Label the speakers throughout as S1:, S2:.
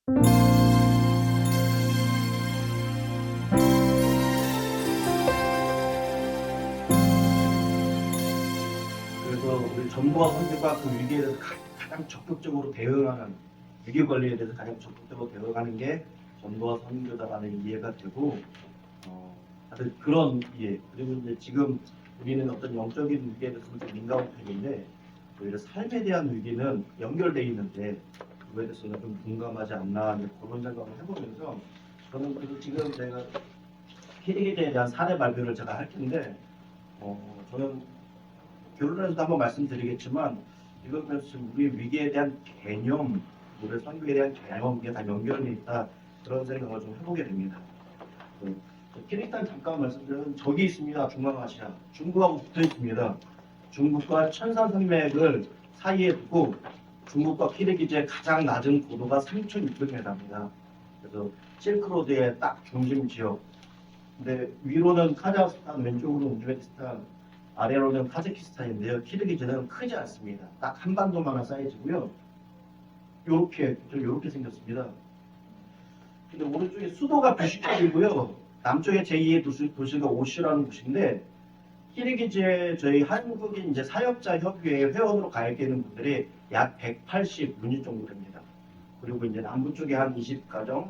S1: 그래서 우리 정부와 선교가 그 위기에 대해서 가장 적극적으로 대응하는, 위기 관리에 대해서 가장 적극적으로 대응하는 게 전도와 선교다라는 이해가 되고, 다들 그런 이해. 그리고 이제 지금 우리는 어떤 영적인 위기에 대해서 좀 민감한 편인데, 오히려 삶에 대한 위기는 연결돼 있는데 그거에 대해서는 좀 공감하지 않나, 이제 그런 생각을 해보면서, 저는 그래서 지금 제가 키리기에 대한 사례 발표를 제가 할 텐데, 저는 결론에서도 한번 말씀드리겠지만, 이것은 지금 우리 위기에 대한 개념, 우리 선교에 대한 개념, 이게 다 연결이 있다, 그런 생각을 좀 해보게 됩니다. 키르기스탄 잠깐 말씀드리면 저기 있습니다. 중앙아시아. 중국하고 붙어 있습니다. 중국과 천사산맥을 사이에 두고 중국과 키르기즈의 가장 낮은 고도가 3,600m입니다. 그래서 실크로드의 딱 중심 지역. 근데 위로는 카자흐스탄, 왼쪽으로는 우즈베키스탄, 아래로는 카자키스탄인데요. 키르기즈는 크지 않습니다. 딱 한반도만한 사이즈고요. 요렇게 생겼습니다. 근데 오른쪽에 수도가 비슈케크이고요. 남쪽에 제2의 도시가 오슈라는 곳인데, 키르기즈에 저희 한국인 이제 사역자 협의회 회원으로 가입되는 분들이 약 180 정도 됩니다. 그리고 이제 남부 쪽에 한 20가정,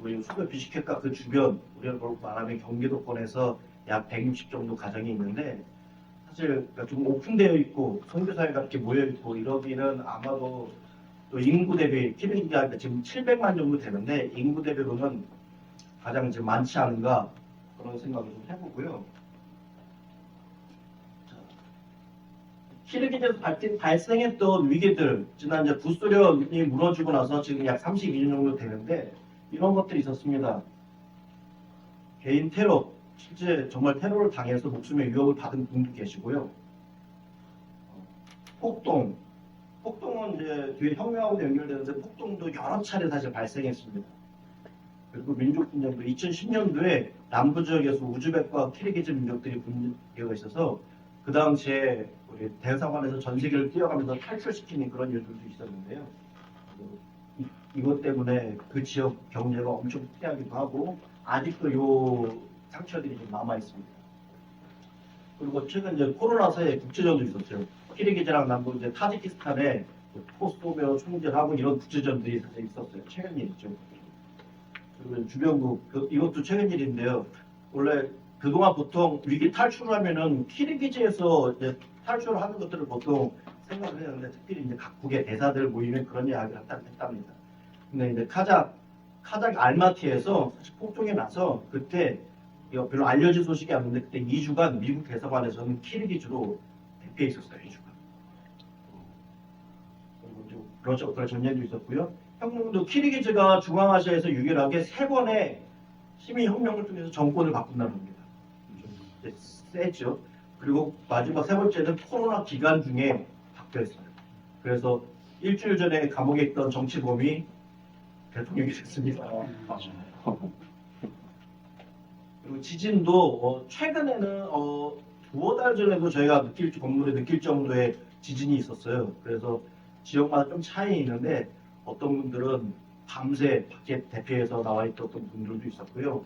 S1: 그리고 수도 비슈케크와 그 주변, 우리가 말하면 경기도권에서 약 160 정도 가정이 있는데, 사실 좀 오픈되어 있고 선교사회가 이렇게 모여 있고 이러기는 아마도 또 인구 대비 키르기즈가 지금 700만 정도 되는데 인구 대비로는 가장 지금 많지 않은가, 그런 생각을 좀 해보고요. 키르기즈에서 발생했던 위기들, 지난 이제 구소련이 무너지고 나서 지금 약 32년 정도 되는데 이런 것들이 있었습니다. 개인 테러, 실제 정말 테러를 당해서 목숨의 위협을 받은 분도 계시고요. 폭동은 이제 뒤에 혁명하고 연결되는데 폭동도 여러 차례 사실 발생했습니다. 그리고 민족 분쟁도 2010년도에 남부 지역에서 우즈벡과 키르기즈 민족들이 분쟁가 있어서 그 당시에 우리 대사관에서 전 세계를 뛰어가면서 탈출시키는 그런 일들도 있었는데요. 이것 때문에 그 지역 경제가 엄청 피하기도 하고 아직도 요 상처들이 좀 남아 있습니다. 그리고 최근 이제 코로나사에 국제전도 있었어요. 키르기즈랑 남부 이제 타지키스탄에 포스토베어 총질하고 이런 국제전들이 사실 있었어요. 최근 일이죠. 그리고 주변국, 이것도 최근 일인데요. 원래 그동안 보통 위기 탈출을 하면은 키르기즈에서 이제 탈출을 하는 것들을 보통 생각을 했는데, 특별히 이제 각국의 대사들 모이면 그런 이야기를 했답니다. 근데 이제 카작 알마티에서 사실 폭동이 나서 그때 이거 별로 알려진 소식이 없는데 그때 2주간 미국 대사관에서는 키르기즈로 대피해 있었어요. 2주간. 그리고 러시아 전쟁도 있었고요. 혁명도 키르기즈가 중앙아시아에서 유일하게 3번의 시민혁명을 통해서 정권을 바꾼다는 겁니다. 좀 세죠. 그리고 마지막 3번째는 코로나 기간 중에 바뀌었어요. 그래서 일주일 전에 감옥에 있던 정치범이 대통령이 됐습니다. 그리고 지진도 최근에는 두어 달 전에도 저희가 건물에 느낄 정도의 지진이 있었어요. 그래서 지역마다 좀 차이 있는데 어떤 분들은 밤새 밖에 대피해서 나와 있던 분들도 있었고요.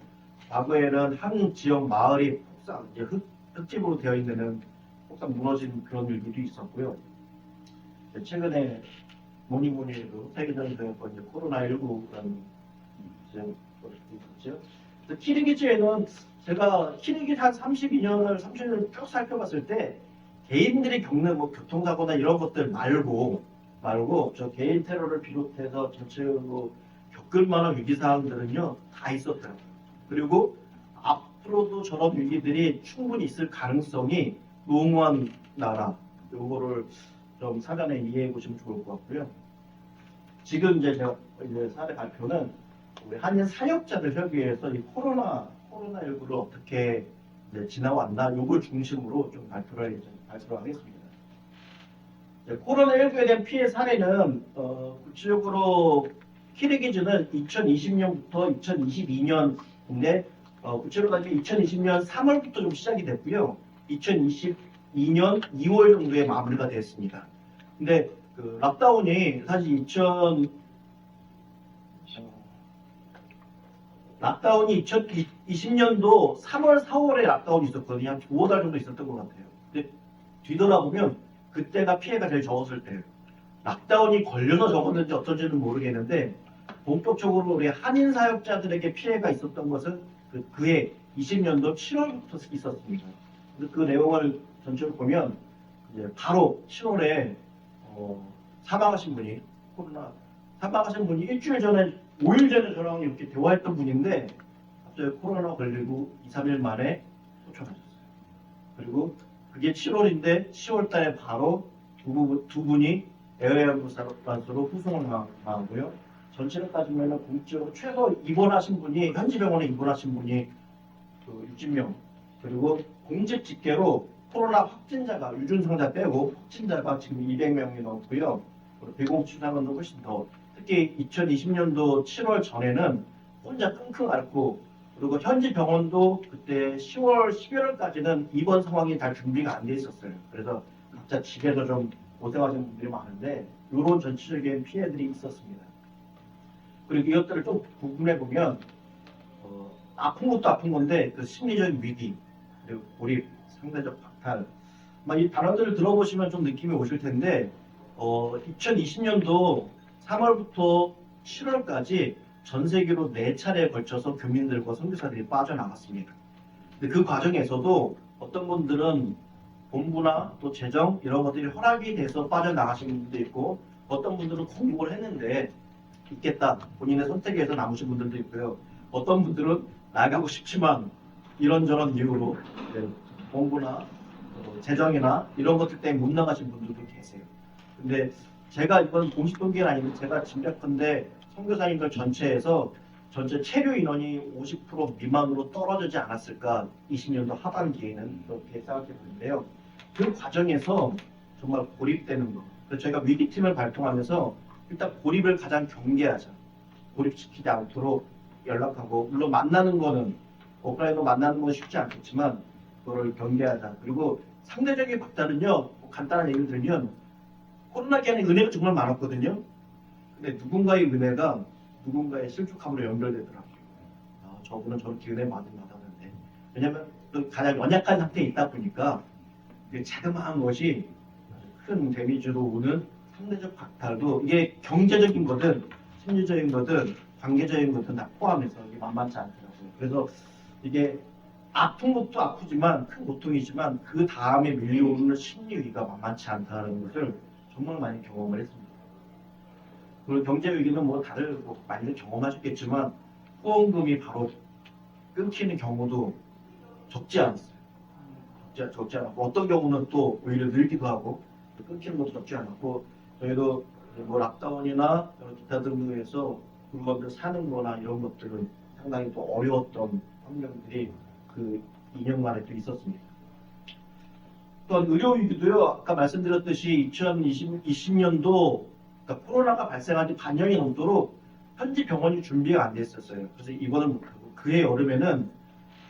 S1: 과거에는 한 지역 마을이 폭삭, 이제 흙집으로 되어 있는 폭삭 무너진 그런 일들도 있었고요. 최근에 뭐니 해도 세계적인 병역권 코로나19라는 있었죠. 키르기즈에는 제가 키르기즈 한 30년을 쭉 살펴봤을 때 개인들이 겪는 뭐 교통사고나 이런 것들 말고 저 개인 테러를 비롯해서 전체적으로 겪을 만한 위기 사항들은요 다 있었더라고요. 그리고 앞으로도 저런 위기들이 충분히 있을 가능성이 농후한 나라, 요거를 좀 사전에 이해해 보시면 좋을 것 같고요. 지금 이제 제가 사례 발표는 우리 한인 사역자들 협의회에서 이 코로나19를 어떻게 이제 지나왔나 요걸 중심으로 좀 발표를 하겠습니다. 코로나19에 대한 피해 사례는 구체적으로 키르기즈는 2020년부터 2022년인데 구체로 따지면 2020년 3월부터 좀 시작이 됐고요. 2022년 2월 정도에 마무리가 됐습니다. 근데 그 락다운이 사실 락다운이 2020년도 3월, 4월에 락다운이 있었거든요. 한 5달 정도 있었던 것 같아요. 근데 뒤돌아보면 그때가 피해가 제일 적었을 때예요. 락다운이 걸려서 적었는지 어쩐지는 모르겠는데 본격적으로 우리 한인 사역자들에게 피해가 있었던 것은 그해 20년도 7월부터 있었습니다. 그래서 그 내용을 전체로 보면 이제 바로 7월에 사망하신 분이 사망하신 분이 일주일 전에 5일 전에 저랑 이렇게 대화했던 분인데 갑자기 코로나 걸리고 2, 3일 만에 소천하셨어요. 그리고 그게 7월인데 10월 달에 바로 두 분이 에어앰뷸런스로 후송을 당하고요. 전체를 따지면 공적으로 최소 입원하신 분이 현지 병원에 입원하신 분이 60명 그리고 공직 집계로 코로나 확진자가 유증상자 빼고 확진자가 지금 200명이 넘고요. 배공 추상은 훨씬 더 특히 2020년도 7월 전에는 혼자 끙끙 앓고 그리고 현지 병원도 그때 10월, 11월까지는 입원 상황이 잘 준비가 안 돼 있었어요. 그래서 각자 집에서 좀 고생하시는 분들이 많은데 이런 전체적인 피해들이 있었습니다. 그리고 이것들을 좀 구분해 보면 아픈 것도 아픈 건데 그 심리적인 위기 그리고 고립, 상대적 박탈 이 단어들을 들어보시면 좀 느낌이 오실 텐데 2020년도 3월부터 7월까지 전 세계로 4차례에 걸쳐서 교민들과 선교사들이 빠져나갔습니다. 근데 그 과정에서도 어떤 분들은 본부나 또 재정 이런 것들이 허락이 돼서 빠져나가신 분들도 있고 어떤 분들은 공복을 했는데 있겠다 본인의 선택에 의해서 남으신 분들도 있고요. 어떤 분들은 나가고 싶지만 이런저런 이유로 본부나 재정이나 이런 것들 때문에 못 나가신 분들도 계세요. 근데 제가 이건 공식 통계는 아닌데 제가 짐작컨대 선교사님들 전체에서 전체 체류 인원이 50% 미만으로 떨어지지 않았을까 20년도 하반기에는 그렇게 생각해 보는데요. 그 과정에서 정말 고립되는 거. 그래서 저희가 위기팀을 발동하면서 일단 고립을 가장 경계하자. 고립시키지 않도록 연락하고 물론 만나는 거는 오프라인으로 만나는 건 쉽지 않겠지만 그거를 경계하자. 그리고 상대적인 박탈은요. 간단한 예를 들면 코로나 기간에 은혜가 정말 많았거든요. 근데 누군가의 은혜가 누군가의 실족함으로 연결되더라고요. 저분은 저렇게 은혜 많이 받았는데 왜냐하면 가장 연약한 상태에 있다 보니까 자그마한 것이 큰 데미지로 오는 상대적 박탈도 이게 경제적인 거든 심리적인 거든 관계적인 거든 다 포함해서 이게 만만치 않더라고요. 그래서 이게 아픈 것도 아프지만 큰 고통이지만 그 다음에 밀려오는 심리 위기가 만만치 않다는 것을 정말 많이 경험을 했습니다. 그리고 경제 위기는 다들 많이들 경험하셨겠지만 후원금이 바로 끊기는 경우도 적지 않았어요. 적지 않았고 어떤 경우는 또 오히려 늘기도 하고 끊기는 것도 적지 않았고 저희도 락다운이나 기타 등등에서 물건들 사는 거나 이런 것들은 상당히 또 어려웠던 환경들이 그 2년 만에 또 있었습니다. 또한 의료 위기도요. 아까 말씀드렸듯이 2020년도 그러니까 코로나가 발생한 지 반년이 넘도록 현지 병원이 준비가 안 됐었어요. 그래서 입원을 못하고 그해 여름에는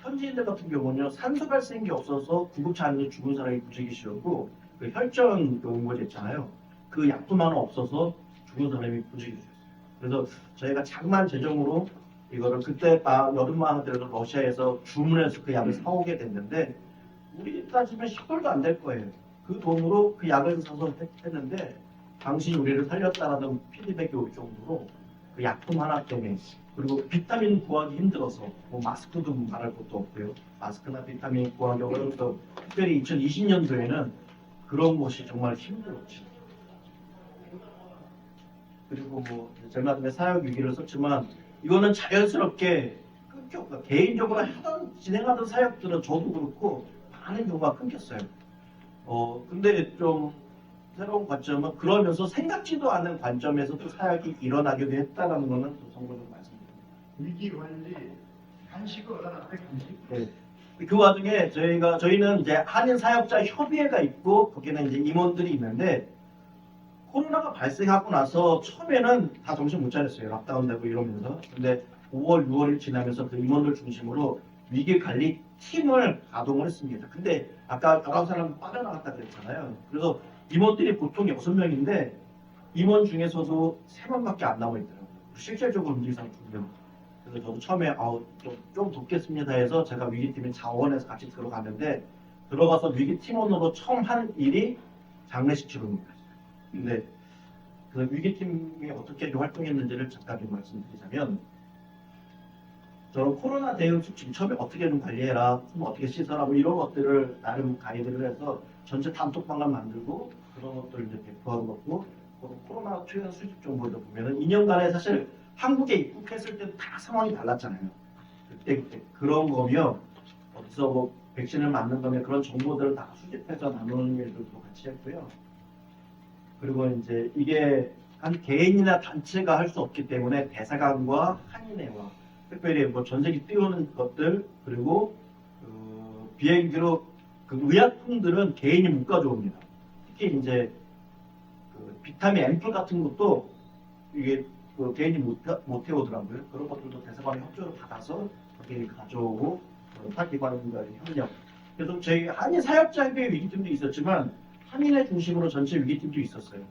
S1: 현지인들 같은 경우는요. 산소 발생기 없어서 구급차 안에 죽은 사람이 무지개 싫었고 그 혈전 응고제 있잖아요. 그 약품 하나 없어서 죽은 사람이 무지개 싫었어요. 그래서 저희가 장만 재정으로 이거를 그때 여름만 하더라도 러시아에서 주문해서 그 약을 사오게 됐는데 우리 따지면 10불도 안 될 거예요. 그 돈으로 그 약을 사서 했는데 당신이 우리를 살렸다라는 피드백이 올 정도로 그 약품 하나 때문에 그리고 비타민 구하기 힘들어서 마스크도 말할 것도 없고요. 마스크나 비타민 구하기 어려워서 특별히 2020년도에는 그런 것이 정말 힘들었죠. 그리고 제가 사역 위기를 썼지만 이거는 자연스럽게 끊겨. 그러니까 개인적으로 진행하던 사역들은 저도 그렇고 많은 경우가 끊겼어요. 근데 좀 새로운 관점은 그러면서 생각지도 않은 관점에서 또 사역이 일어나기도 했다는 거는 또 성도님 말씀드립니다.
S2: 위기 관리 간식을 얻어놨대 간식.
S1: 네. 그 와중에 저희는 이제 한인 사역자 협의회가 있고 거기는 이제 임원들이 있는데 코로나가 발생하고 나서 처음에는 다 정신 못 차렸어요. 락다운 되고 이러면서. 근데 5월, 6월이 지나면서 그 임원들 중심으로 위기 관리 팀을 가동을 했습니다. 근데 아까 11사람 빠져나갔다 그랬잖아요. 그래서 임원들이 보통 6명인데 임원 중에서도 3명밖에 안 남아 있더라고요. 실질적으로 위기상 중요. 그래서 저도 처음에 좀 돕겠습니다 해서 제가 위기팀에 자원해서 같이 들어갔는데 들어가서 위기팀원으로 처음 한 일이 장례식 치르는 거였어요. 근데 그 위기팀이 어떻게 활동했는지를 잠깐 좀 말씀드리자면 저는 코로나 대응 수칙 처음에 어떻게 좀 관리해라, 어떻게 씻어라 뭐 이런 것들을 나름 가이드를 해서 전체 단톡방을 만들고 그런 것들을 이제 배포하고 있고 코로나 최근 수집 정보를 보면은 2년간에 사실 한국에 입국했을 때도 다 상황이 달랐잖아요. 그때 그런 거며 어디서 뭐 백신을 맞는 거면 그런 정보들을 다 수집해서 나누는 일들도 같이 했고요. 그리고 이제 이게 한 개인이나 단체가 할 수 없기 때문에 대사관과 한인회와 특별히 뭐 전세기 띄우는 것들 그리고 비행기로 그 의약품들은 개인이 못 가져옵니다. 특히 이제 그 비타민 앰플 같은 것도 이게 그 개인이 못 태우더라고요. 그런 것들도 대사관의 협조를 받아서 개인이 가져오고 타기관과의 협력. 그래서 저희 한인 사역자 협회 위기팀도 있었지만 한인회 중심으로 전체 위기팀도 있었어요.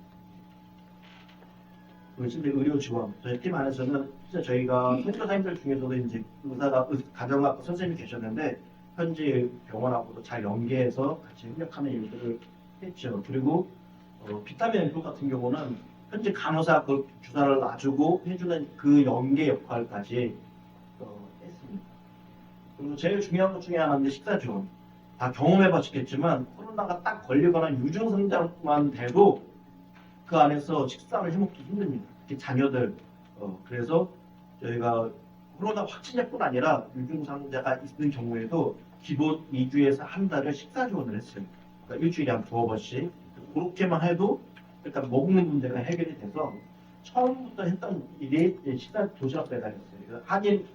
S1: 그리고 의료 지원. 저희 팀 안에서는 진짜 저희가 선교사님들 중에서도 이제 의사가 가정학과 선생님이 계셨는데 현지 병원하고도 잘 연계해서 같이 협력하는 일들을 했죠. 그리고 비타민 앰플 같은 경우는 현재 간호사 그 주사를 놔주고 해주는 그 연계 역할까지 했습니다. 그리고 제일 중요한 것 중에 하나는 식사 지원. 다 경험해봤겠지만 코로나가 딱 걸리거나 유증상자만 돼도 그 안에서 식사를 해먹기 힘듭니다. 특히 자녀들. 그래서 저희가 코로나 확진자뿐 아니라 유증상자가 있는 경우에도 기본 2주에서 한 달을 식사 지원을 했어요. 그러니까 일주일에 한 2번씩. 그렇게만 해도 일단 먹는 문제가 해결이 돼서 처음부터 했던 일이 식사 도시락 배달이었어요. 한인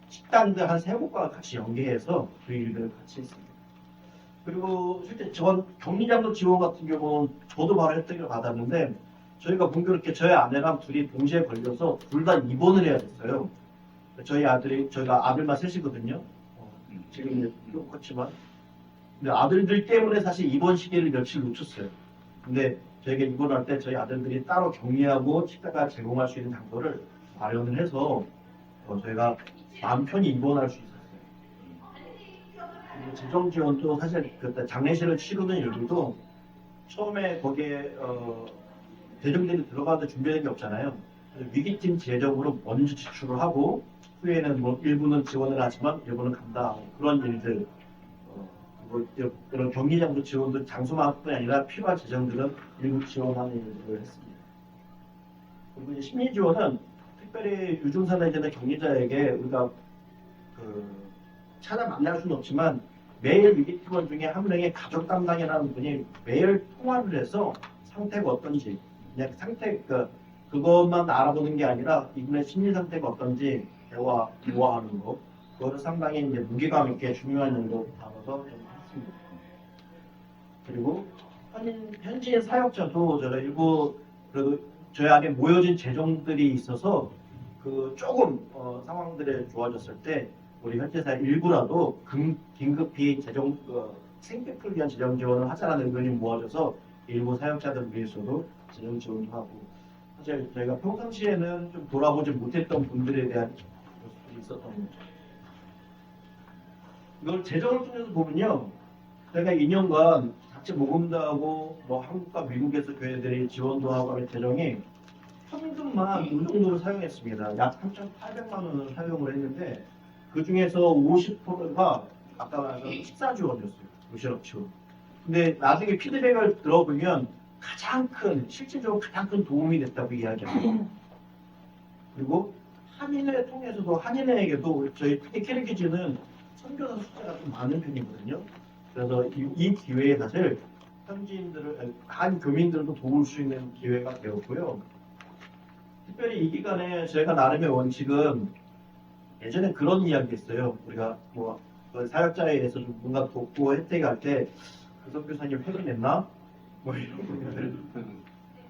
S1: 식당들 한 3곳과 같이 연계해서 그 일들을 같이 했습니다. 그리고 실제 전 격리장소 지원 같은 경우는 저도 바로 혜택을 받았는데 저희가 공교롭게 저희 아내랑 둘이 동시에 걸려서 둘 다 입원을 해야 됐어요. 저희가 아들만 셋이거든요. 지금 이제 좀 컸지만 근데 아들들 때문에 사실 입원 시기를 며칠 놓쳤어요. 근데 저희가 입원할 때 저희 아들들이 따로 격리하고 식사가 제공할 수 있는 장소를 마련을 해서 저희가 마음 편히 입원할 수 있었어요. 그리고 재정 지원도 사실 그때 장례식을 치르는 일들도 처음에 거기에 대중들이 들어가는데 준비된 게 없잖아요. 위기팀 재정으로 먼저 지출을 하고 후에는 뭐 일부는 지원을 하지만 일부는 간다 그런 일들 그런 격리장소 지원도 장소만뿐이 아니라 필요한 재정들은 일부 지원하는 일들을 했습니다. 그리고 이제 심리 지원은 특별히 유증사나 이제 격리자에게 우리가 찾아 만날 수는 없지만 매일 위기팀원 중에 한 명의 가족 담당이라는 분이 매일 통화를 해서 상태가 어떤지 그냥 그것만 알아보는 게 아니라 이분의 심리 상태가 어떤지 대화하는 거 그거를 상당히 이제 무게감 있게 중요한 일로 다뤄서 좀 했습니다. 그리고 현지인 사역자도 제가 일부 그래도 저희 안에 모여진 재정들이 있어서 그 조금 상황들이 좋아졌을 때 우리 현지사 일부라도 긴급히 생계를 위한 재정 지원을 하자라는 의견이 모아져서 일부 사역자들 위해서도 재정 지원도 하고 사실 저희가 평상시에는 좀 돌아보지 못했던 분들에 대한 모습이 있었던 거죠. 이걸 재정을 통해서 보면요, 저희가 2년간 자체 모금도 하고 뭐 한국과 미국에서 교회들이 지원도 하고 하는 재정이 현금만 이 정도로 사용했습니다. 약 3,800만 원을 사용을 했는데 그 중에서 50%가 아까 말한 식사 지원이었어요. 도시락 지원. 근데 나중에 피드백을 들어보면 실질적으로 가장 큰 도움이 됐다고 이야기합니다. 그리고 한인회 통해서도 한인회에게도 저희 특히 캐리키즈는 선교사 숫자가 좀 많은 편이거든요. 그래서 이 기회에 사실 현지인들을 한 교민들도 도울 수 있는 기회가 되었고요. 특별히 이 기간에 저희가 나름의 원칙은 예전에 그런 이야기 했어요. 우리가 뭐 사역자에 대해서 좀 뭔가 돕고 혜택할 때 그 선교사님 회비 냈나? 뭐 이런 거를. 근데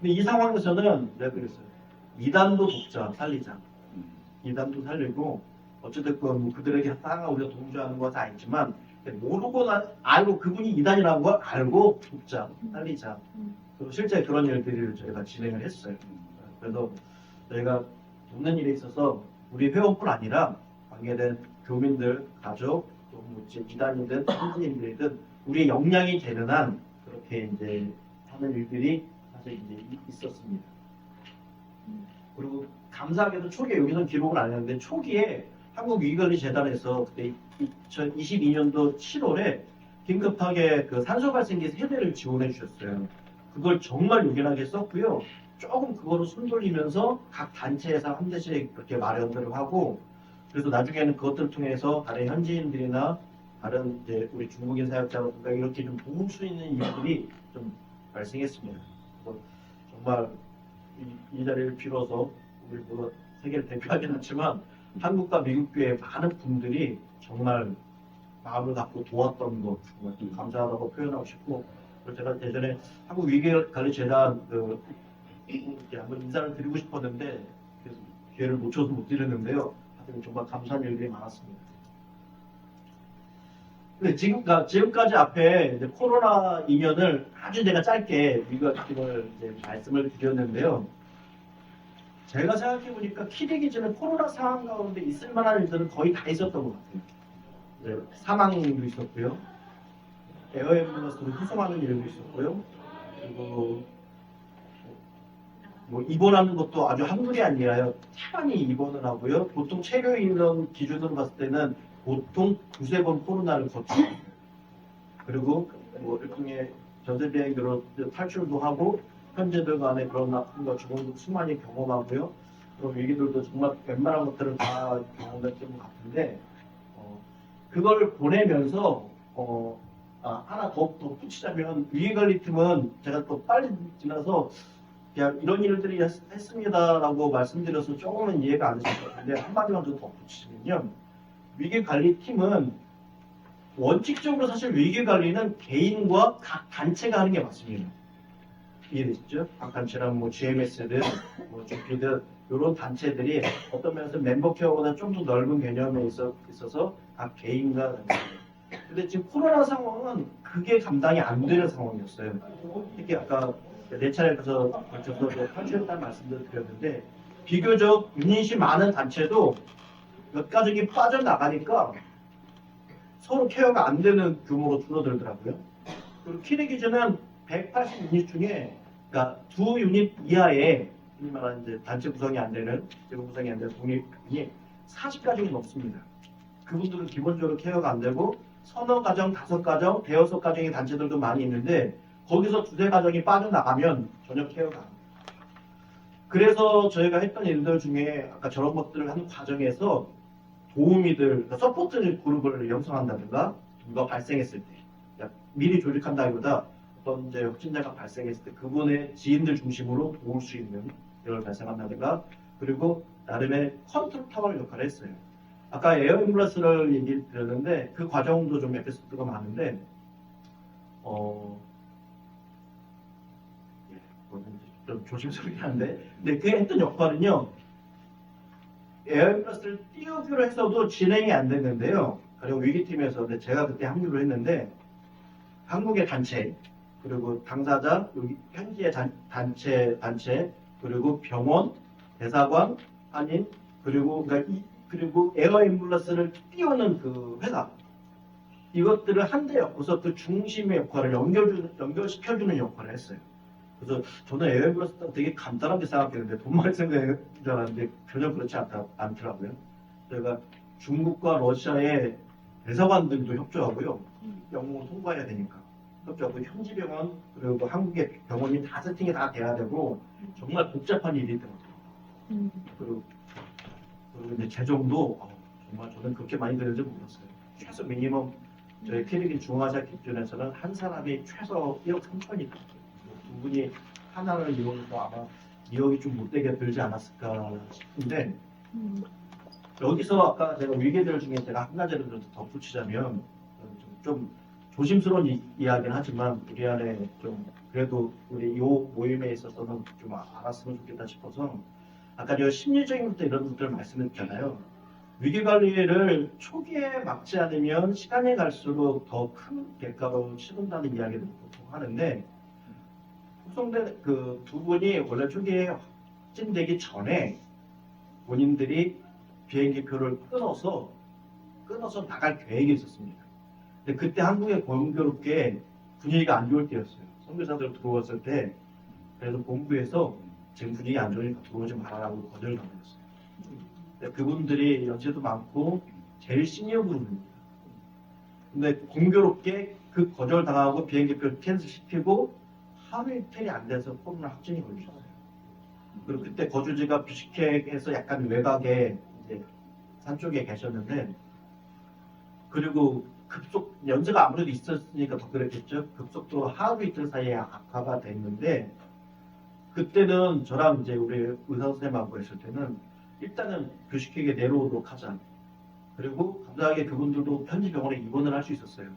S1: 이 상황에서는 내가 그랬어요. 이단도 돕자, 살리자. 이단도 살리고 어쨌든 뭐 그들에게 항상 우리가 동조하는 것은 아니지만 모르거나 알고 그분이 이단이라는 걸 알고 돕자, 살리자. 그리고 실제 그런 일들을 저희가 진행을 했어요. 그래서 저희가 돕는 일에 있어서 우리 회원뿐 아니라 관계된 교민들, 가족, 또뭐 이단이든 선진인들이든 우리의 역량이 되는 한 그렇게 이제 하는 일들이 사실 이제 있었습니다. 그리고 감사하게도 초기에 여기서는 기록을 안 했는데 초기에 한국위기관리재단에서 그때 2022년도 7월에 긴급하게 그 산소 발생기 세대를 지원해 주셨어요. 그걸 정말 요긴하게 썼고요. 조금 그거로 손 돌리면서 각 단체에서 한 대씩 그렇게 마련들을 하고 그래서 나중에는 그것들을 통해서 다른 현지인들이나 다른 이제 우리 중국인 사역자라든가 이렇게 좀 도울 수 있는 일들이 좀 발생했습니다. 그래서 정말 이 자리를 빌어서 우리 뭐 세계를 대표하진 않지만 한국과 미국 교회 많은 분들이 정말 마음을 갖고 도왔던 것 정말 좀 감사하다고 표현하고 싶고 그리고 제가 예전에 한국 위기관리재단 이렇게 한번 인사를 드리고 싶었는데 그래서 기회를 놓쳐서 못 드렸는데요. 하여튼 정말 감사한 일들이 많았습니다. 근데 지금까지 앞에 이제 코로나 2년을 아주 제가 짧게 위기관리팀을 이제 말씀을 드렸는데요. 제가 생각해보니까 키대기전에 코로나 상황 가운데 있을 만한 일들은 거의 다 있었던 것 같아요. 네, 사망도 있었고요. 에어앰뷸런스로 후송하는 일도 있었고요. 그리고 뭐 입원하는 것도 아주 한둘이 아니라요. 태반이 입원을 하고요. 보통 체류 인원 기준으로 봤을 때는 보통 두세 번 코로나를 거치고 그리고 뭐 일종의 전세 비행기로 탈출도 하고 현재들 간에 그런 아픔과 죽음도 수많이 경험하고요. 그런 위기들도 정말 웬만한 것들을 다 경험했던 것 같은데 그걸 보내면서 하나 더 붙이자면 위기관리팀은 제가 또 빨리 지나서 그냥 이런 일들이 했습니다라고 말씀드려서 조금은 이해가 안 되실 것 같은데 한마디만 더 붙이시면요. 위기관리팀은 원칙적으로 사실 위기관리는 개인과 각 단체가 하는 게 맞습니다. 이해되시죠? 각 단체랑 뭐 GMS든 뭐 GP든 이런 단체들이 어떤 면에서 멤버 케어보다 좀 더 넓은 개념에 있어서 각 개인과 단체. 근데 지금 코로나 상황은 그게 감당이 안 되는 상황이었어요. 특히 아까 네 차례 걸쳐서 탈출했다는 말씀도 드렸는데 비교적 유닛이 많은 단체도 몇 가족이 빠져나가니까 서로 케어가 안 되는 규모로 줄어들더라고요. 그리고 키리 기준은 180 유닛 중에 그러니까 2 유닛 이하의 흔히 말하는 이제 단체 구성이 안 되는 제공 구성이 안 되는 독립이 40가족이 넘습니다. 그분들은 기본적으로 케어가 안 되고 서너 가정, 5가정, 대여섯 가정의 단체들도 많이 있는데 거기서 두세 가정이 빠져나가면 전혀 케어가 안 돼요. 그래서 저희가 했던 일들 중에 아까 저런 것들을 하는 과정에서 도우미들, 그러니까 서포트 그룹을 형성한다든가 누가 발생했을 때 그러니까 미리 조직한다기보다 어떤 이제 확진자가 발생했을 때 그분의 지인들 중심으로 도울 수 있는 일을 발생한다든가 그리고 나름의 컨트롤 타워 역할을 했어요. 아까 에어 앰뷸런스를 얘기 드렸는데 그 과정도 좀 에피소드가 많은데 좀 조심스럽긴 한데 근데 그 했던 역할은요 에어 앰뷸런스를 띄우기로 했어도 진행이 안 됐는데요. 그리고 위기팀에서 제가 그때 합류를 했는데 한국의 단체 그리고 당사자 여기 현지의 단체 그리고 병원 대사관 한인 그리고 그리고 에어 앰뷸런스를 띄우는 그 회사 이것들을 한데 엮어서 그 중심의 역할을 연결시켜주는 역할을 했어요. 그래서 저는 에어 앰뷸런스 되게 간단하게 생각했는데 돈 많이 생각인 줄 알았는데 전혀 그렇지 않더라고요. 저희가 중국과 러시아의 대사관들도 협조하고요. 영문을 통과해야 되니까 협조하고 현지 병원 그리고 한국의 병원이 다 세팅이 다 돼야 되고 정말 복잡한 일이 있더라고요. 그리고 이제 재정도 정말 저는 그렇게 많이 드는지 몰랐어요. 최소 미니멈 저희 캐리기 중화자 기준에서는 한 사람이 최소 1억 3천이 두 분이 하나를 이용해서 아마 2억이 좀 못되게 들지 않았을까 싶은데 여기서 아까 제가 위기들 중에 제가 한 가지를 좀 덧붙이자면 좀 조심스러운 이야기는 하지만 우리 안에 좀 그래도 우리 이 모임에 있어서는 좀 알았으면 좋겠다 싶어서 아까 저 심리적인 것도 이런 것들을 말씀드렸잖아요. 위기관리를 초기에 막지 않으면 시간이 갈수록 더 큰 대가로 치른다는 이야기를 보통 하는데 구성된 그 두 분이 원래 초기에 확진되기 전에 본인들이 비행기표를 끊어서 나갈 계획이 있었습니다. 근데 그때 한국에 공교롭게 분위기가 안 좋을 때였어요. 선교사들 들어왔을 때. 그래서 본부에서 지금 분위기 안 좋으니까 들어오지 말아라고 거절을 당했어요. 근데 그분들이 연세도 많고 제일 시니어 분들입니다. 근데 공교롭게 그 거절 당하고 비행기표 캔슬 시키고 하루 이틀이 안 돼서 코로나 확진이 걸리셨어요. 그리고 그때 거주지가 비슈케크에서 약간 외곽에 이제 산 쪽에 계셨는데, 그리고 연세가 아무래도 있었으니까 더 그랬겠죠. 급속도로 하루 이틀 사이에 악화가 됐는데, 그때는 저랑 이제 우리 의사 선생님하고 했을 때는 일단은 비슈케크에 내려오도록 하자. 그리고 감사하게 그분들도 현지 병원에 입원을 할 수 있었어요.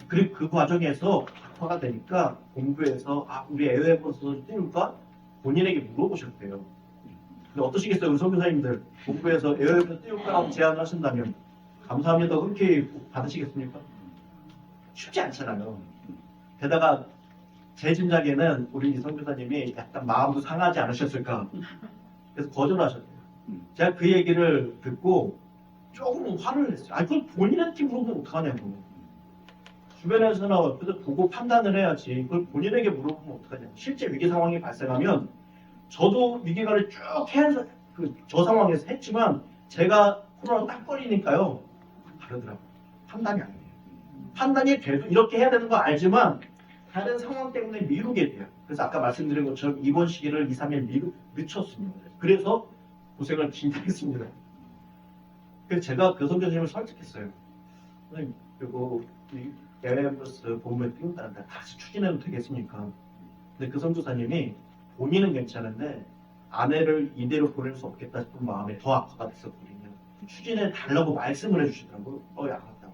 S1: 그리고 그 과정에서 악화가 되니까 본부에서 우리 에어에버스 띄울까? 본인에게 물어보셨대요. 근데 어떠시겠어요? 우리 선교사님들 본부에서 에어에버스 띄울까라고 제안을 하신다면 감사합니다. 흔쾌히 받으시겠습니까? 쉽지 않잖아요. 게다가 제 짐작에는 우리 선교사님이 약간 마음도 상하지 않으셨을까. 그래서 거절하셨대요. 제가 그 얘기를 듣고 조금 화를 냈어요. 그걸 본인한테 물어보면 어떡하냐고. 주변에서나 옆에서 보고 판단을 해야지. 그걸 본인에게 물어보면 어떡하냐고. 실제 위기 상황이 발생하면 저도 위기관을 쭉 해서 저 상황에서 했지만 제가 코로나 딱 걸리니까요. 다르더라고요. 판단이 아니에요. 판단이 돼도 이렇게 해야 되는 거 알지만 다른 상황 때문에 미루게 돼요. 그래서 아까 말씀드린 것처럼 입원 시기를 2, 3일 늦췄습니다. 그래서 고생을 진짜 했습니다. 그래서 제가 그 선교사님을 설득했어요. 선생님, 그리고 이 에어버스 본부에 띄운다는데 다시 추진해도 되겠습니까? 근데 그 선교사님이 본인은 괜찮은데 아내를 이대로 보낼 수 없겠다 싶은 마음에 더 악화가 됐었거든요. 추진해 달라고 말씀을 해주시더라고요. 알았다고.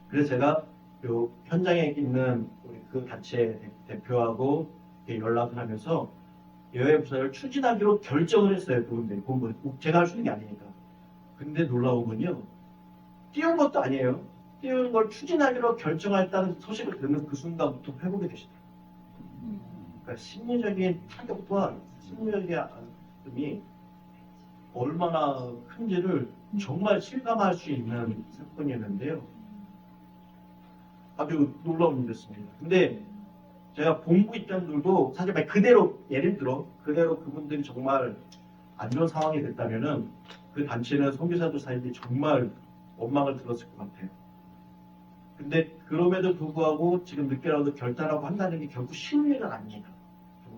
S1: 그래서 제가 요 현장에 있는 우리 그 단체 대표하고 연락을 하면서 여행부사를 추진하기로 결정을 했어요. 그분들이 본부. 제가 할 수 있는 게 아니니까. 근데 놀라운 건요. 띄운 것도 아니에요. 띄운 걸 추진하기로 결정했다는 소식을 듣는 그 순간부터 회복이 되시더라고요. 그러니까 심리적인 타격과 심리적인 아픔이 얼마나 큰지를 정말 실감할 수 있는 사건이었는데요. 아주 놀라운 일이었습니다. 근데 제가 본부 입장들도 사실 그대로 예를 들어 그대로 그분들이 정말 안 좋은 상황이 됐다면은 그 단체는 선교사들 사이에 정말 원망을 들었을 것 같아요. 근데 그럼에도 불구하고 지금 늦게라도 결단하고 한다는 게 결코 쉬운 일은 아닙니다.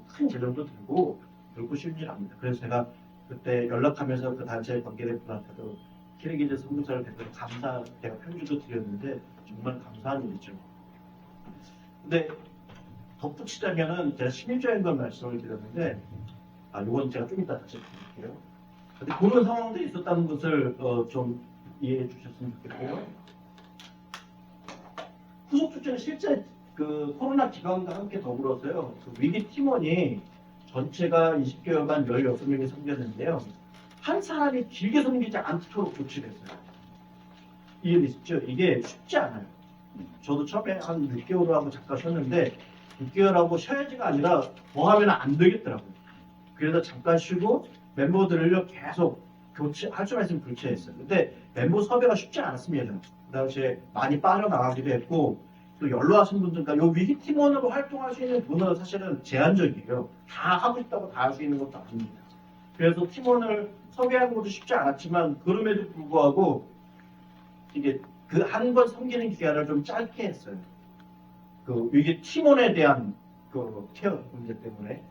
S1: 큰 재정도 들고 결코 쉬운 일 아닙니다. 그래서 제가 그때 연락하면서 그 단체 관계대표한테도 키르기즈 선교사를 대표로 제가 편지도 드렸는데 정말 감사한 일이죠. 근데 덧붙이자면은 제가 심리적인 걸 말씀을 드렸는데 이건 제가 좀 이따 다시 드릴게요. 근데 그런 상황들이 있었다는 것을 좀 이해해 주셨으면 좋겠고요. 후속 조치는 실제 그 코로나 기간과 함께 더불어서요. 그 위기 팀원이 전체가 20개월간 16명이 섬겼는데요. 한 사람이 길게 섬기지 않도록 조치됐어요. 이해되시죠? 이게 쉽지 않아요. 저도 처음에 한 6개월 하고 잠깐 쉬었는데 6개월하고 쉬어야지가 아니라 더 하면 안 되겠더라고요. 그래서 잠깐 쉬고 멤버들을 계속 할 수만 있으면 교체했어요. 근데 멤버 섭외가 쉽지 않았습니다. 그 당시에 많이 빠져나가기도 했고 또 연로하신 분들, 그러니까 요 위기 팀원으로 활동할 수 있는 분은 사실은 제한적이에요. 다 하고 싶다고 다 할 수 있는 것도 아닙니다. 그래서 팀원을 섭외하는 것도 쉽지 않았지만 그럼에도 불구하고 이게 그 한 번 섬기는 기간을 좀 짧게 했어요. 그 위기 팀원에 대한 그 케어 문제 때문에.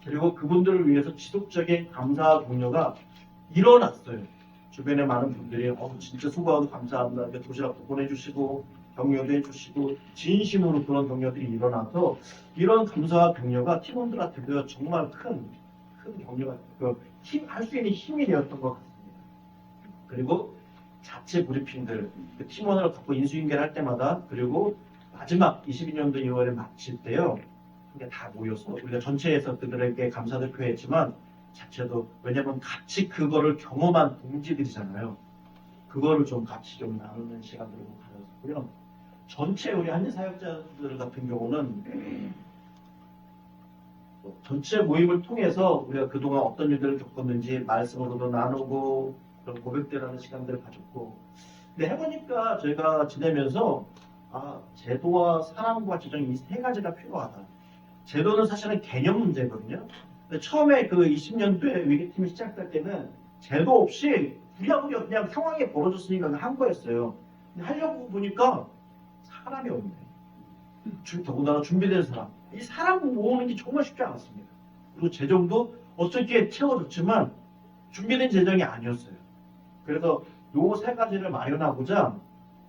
S1: 그리고 그분들을 위해서 지속적인 감사와 격려가 일어났어요. 주변에 많은 분들이 진짜 수고하고 감사합니다. 이렇게 도시락도 보내주시고 격려도 해주시고 진심으로 그런 격려들이 일어나서 이런 감사와 격려가 팀원들한테도 정말 큰 격려가 할 수 있는 힘이 되었던 것 같습니다. 그리고 자체 브리핑들 그 팀원을 갖고 인수인계를 할 때마다 그리고 마지막 22년도 2월에 마칠 때요. 그게 다 모여서 우리가 전체에서 그들에게 감사를 표했지만 자체도 왜냐면 같이 그거를 경험한 동지들이잖아요. 그거를 좀 같이 좀 나누는 시간들을 가졌고요. 전체 우리 한인 사역자들 같은 경우는 전체 모임을 통해서 우리가 그동안 어떤 일들을 겪었는지 말씀으로도 나누고 그런 고백들 하는 시간들을 가졌고, 근데 해보니까 저희가 지내면서 제도와 사랑과 지정 이 세 가지가 필요하다. 제도는 사실은 개념 문제거든요. 근데 처음에 그 20년도에 위기팀이 시작될 때는 제도 없이 부랴부랴 그냥 상황이 벌어졌으니까 한 거였어요. 근데 하려고 보니까 사람이 없네. 더군다나 준비된 사람. 이 사람 모으는 게 정말 쉽지 않았습니다. 그리고 재정도 어떻게 채워졌지만 준비된 재정이 아니었어요. 그래서 요 세 가지를 마련하고자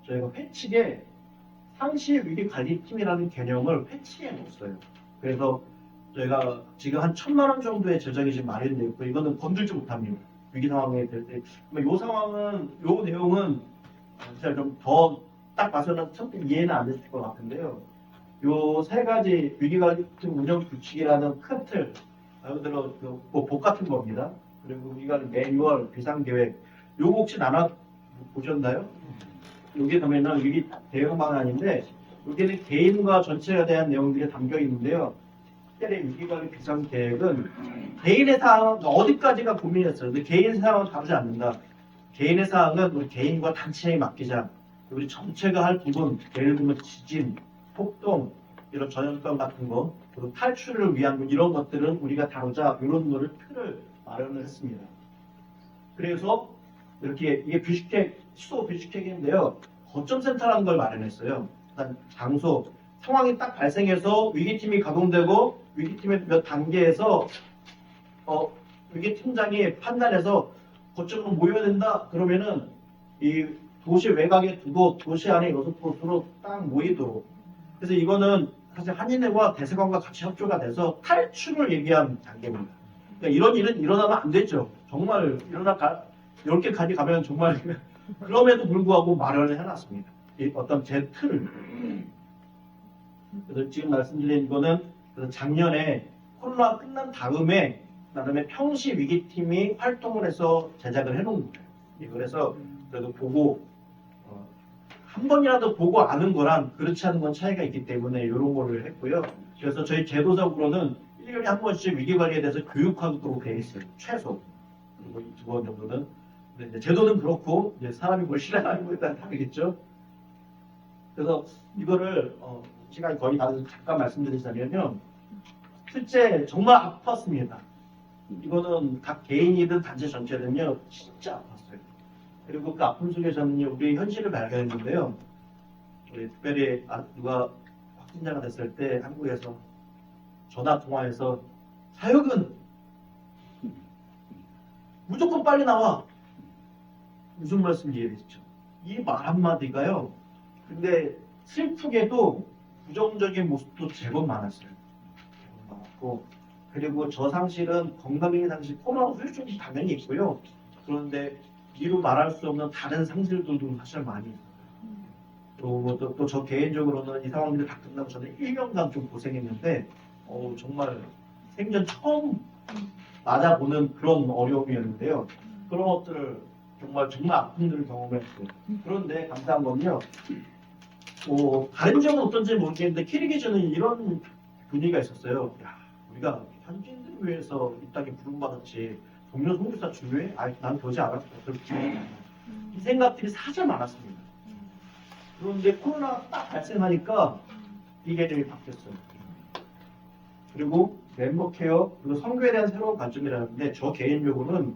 S1: 저희가 회칙에 상시 위기 관리팀이라는 개념을 회칙에 넣었어요. 그래서 저희가 지금 한 1,000만 원 정도의 재정이 지금 마련되어 있고 이거는 건들지 못합니다. 위기 상황에 될 때. 요 상황은, 요 내용은 제가 좀 더 딱 봐서는 선뜻 이해는 안 되실 것 같은데요. 요 세 가지 위기관리팀 운영 규칙이라는 큰 틀, 예를 들어 복 같은 겁니다. 그리고 위기관리 매뉴얼, 비상계획, 요거 혹시 나눠 보셨나요? 여기 보면은 위기 대응 방안인데 여기는 개인과 전체에 대한 내용들이 담겨 있는데요. 특별히 위기관리 비상계획은 개인의 사항 어디까지가 고민했어요. 근데 개인 사항은 다루지 않는다. 개인의 사항은 우리 개인과 단체에 맡기자. 우리 전체가 할 부분, 예를 들면 지진, 폭동, 이런 전염병 같은 거, 그리고 탈출을 위한 이런 것들은 우리가 다루자, 이런 거를 틀을 마련을 했습니다. 그래서 이렇게 이게 수도 뷰식회계인데요. 거점센터라는 걸 마련했어요. 일단 장소, 상황이 딱 발생해서 위기팀이 가동되고 위기팀의 몇 단계에서 위기팀장이 판단해서 거점으로 모여야 된다. 그러면은 이 도시 외곽에 두고 도시 안에 6곳으로 딱 모이도록. 그래서 이거는 사실 한인회와 대사관과 같이 협조가 돼서 탈출을 얘기한 단계입니다. 그러니까 이런 일은 일어나면 안 되죠. 정말 이렇게까지 가면 정말 그럼에도 불구하고 마련을 해놨습니다. 어떤 제 틀을. 그래서 지금 말씀드린 이거는 작년에 코로나 끝난 다음에 나름의 평시 위기팀이 활동을 해서 제작을 해놓은 거예요. 그래서 그래도 보고 한 번이라도 보고 아는 거랑 그렇지 않은 건 차이가 있기 때문에 이런 거를 했고요. 그래서 저희 제도적으로는 1년에 한 번씩 위기관리에 대해서 교육하도록 되어 있어요. 최소. 그리고 2번 정도는. 근데 이제 제도는 그렇고 이제 사람이 뭘 실행하는 거에 따라 다르겠죠. 그래서 이거를 시간이 거의 다 돼서 잠깐 말씀드리자면요. 실제 정말 아팠습니다. 이거는 각 개인이든 단체 전체는요. 진짜 아팠어요. 그리고 그 아픔 속에 저는 우리 현실을 발견했는데요. 우리 특별히 누가 확진자가 됐을 때 한국에서 전화 통화해서 사역은 무조건 빨리 나와. 무슨 말씀인지 이해되시죠? 이 말 한마디가요. 근데 슬프게도 부정적인 모습도 제법 많았어요. 제법 많았고 그리고 저 상실은 건강의 상실, 코로나 후유증이 당연히 있고요. 그런데 이루 말할 수 없는 다른 상실들도 사실 많이 있어요. 또 저 개인적으로는 이 상황들이 다 끝나고 저는 1년간 좀 고생했는데 정말 생전 처음 맞아보는 그런 어려움이었는데요. 그런 것들을 정말 아픔들을 경험했어요. 그런데 감사한 건요. 다른 지역은 어떤지 모르겠는데 키르기즈는 이런 분위기가 있었어요. 야, 우리가 현지인들을 위해서 이 땅에 부름받았지. 동료 선교사 중요해? 난 그러지 않았어. 이 생각들이 사실 많았습니다. 그런데 코로나 딱 발생하니까 이 개념이 바뀌었어요. 그리고 멤버 케어, 그리고 선교에 대한 새로운 관점이라는데 저 개인적으로는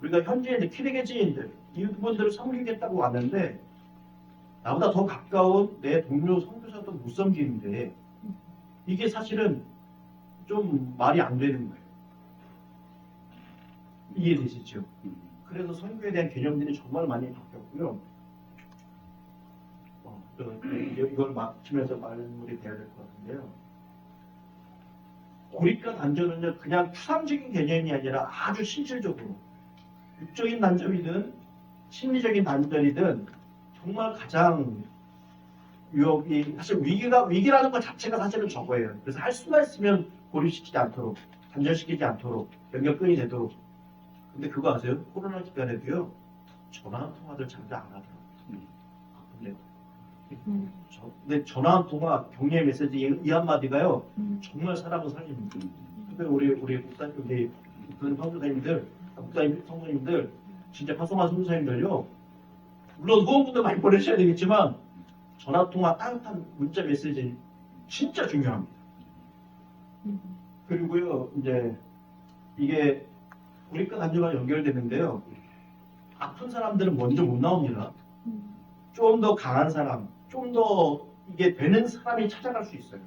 S1: 우리가 현지인들, 키르기즈인들 이분들을 섬기겠다고 왔는데 나보다 더 가까운 내 동료 선교사도 못 섬기는데 이게 사실은 좀 말이 안 되는 거예요. 이해되시죠? 그래서 선교에 대한 개념들이 정말 많이 바뀌었고요. 이걸 마치면서 말씀이 돼야 될 것 같은데요. 고립과 단절은요, 그냥 추상적인 개념이 아니라 아주 실질적으로 육적인 단절이든 심리적인 단절이든 정말 가장 위협이 사실 위기라는 것 자체가 사실은 저거예요. 그래서 할 수만 있으면 고립시키지 않도록, 단절시키지 않도록, 연결끈이 되도록. 근데 그거 아세요? 코로나 기간에도요, 전화 통화들 잘 안 하더라고요. 근데 근데 전화 한 통화 격려의 메시지 이 한마디가요 정말 사람을 살립니다. 근데 우리 목사님 우리 성도님들 목사님 성도님들 진짜 파송한 성도님들요 물론 후원분들 많이 보내셔야 되겠지만 전화 통화 따뜻한 문자 메시지 진짜 중요합니다. 그리고요 이제 이게 우리과 간주가 연결되는데요 아픈 사람들은 먼저 못 나옵니다. 좀 더 강한 사람, 좀 더 이게 되는 사람이 찾아갈 수 있어요.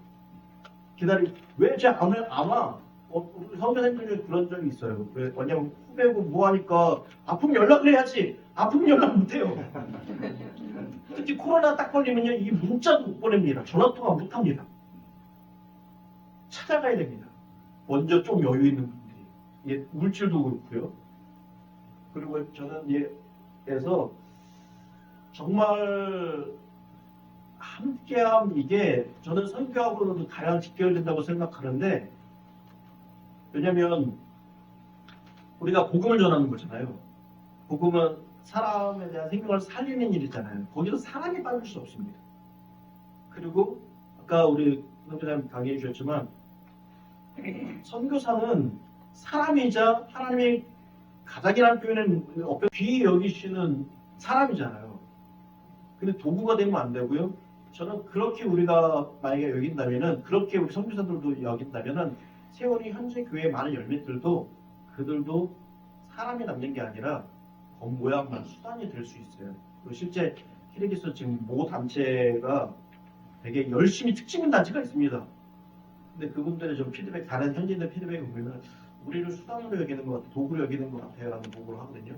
S1: 왜 제 안 와? 우리 선배님 중에 그런 적이 있어요. 왜냐면 후배고 뭐 하니까 아프면 연락을 해야지. 아프면 연락 못 해요. 특히 코로나 딱 걸리면요 이게 문자도 못 보냅니다. 전화통화 못 합니다. 찾아가야 됩니다. 먼저 좀 여유 있는 분들이. 이게 물질도 그렇고요. 그리고 저는 그래서 정말 함께함 이게 저는 선교하고도 가장 직결된다고 생각하는데 왜냐면 우리가 복음을 전하는 거잖아요. 복음은 사람에 대한 생명을 살리는 일이잖아요. 거기서 사람이 빠질 수 없습니다. 그리고 아까 우리 선교사님 강의해 주셨지만 선교사는 사람이자 하나님의 가장이라는 표현은 귀히 여기시는 사람이잖아요. 근데 도구가 되면 안 되고요. 저는 그렇게 우리가 만약에 여긴다면은 그렇게 우리 선교사들도 여긴다면은 세월이 현재 교회의 많은 열매들도 그들도 사람이 남는 게 아니라 겉모양만 수단이 될 수 있어요. 그리고 실제 키르기스 지금 모 단체가 되게 열심히 특징 있는 단체가 있습니다. 근데 그분들의 좀 피드백, 다른 현지인들 피드백을 보면 우리를 수단으로 여기는 것 같아요. 도구로 여기는 것 같아요. 라는 보고를 하거든요.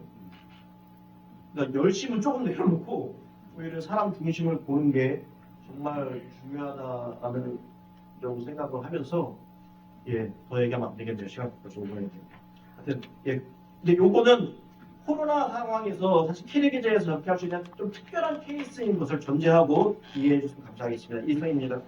S1: 그러니까 열심은 조금 내려놓고 오히려 사람 중심을 보는 게 정말 중요하다라는 좀 생각을 하면서 더 얘기하면 안 되겠네요. 시간 벌써 오버해야 돼요. 하여튼 근데 요거는 코로나 상황에서 사실 키르기즈에서 접할 수 있는 좀 특별한 케이스인 것을 전제하고 이해해 주시면 감사하겠습니다. 이상입니다.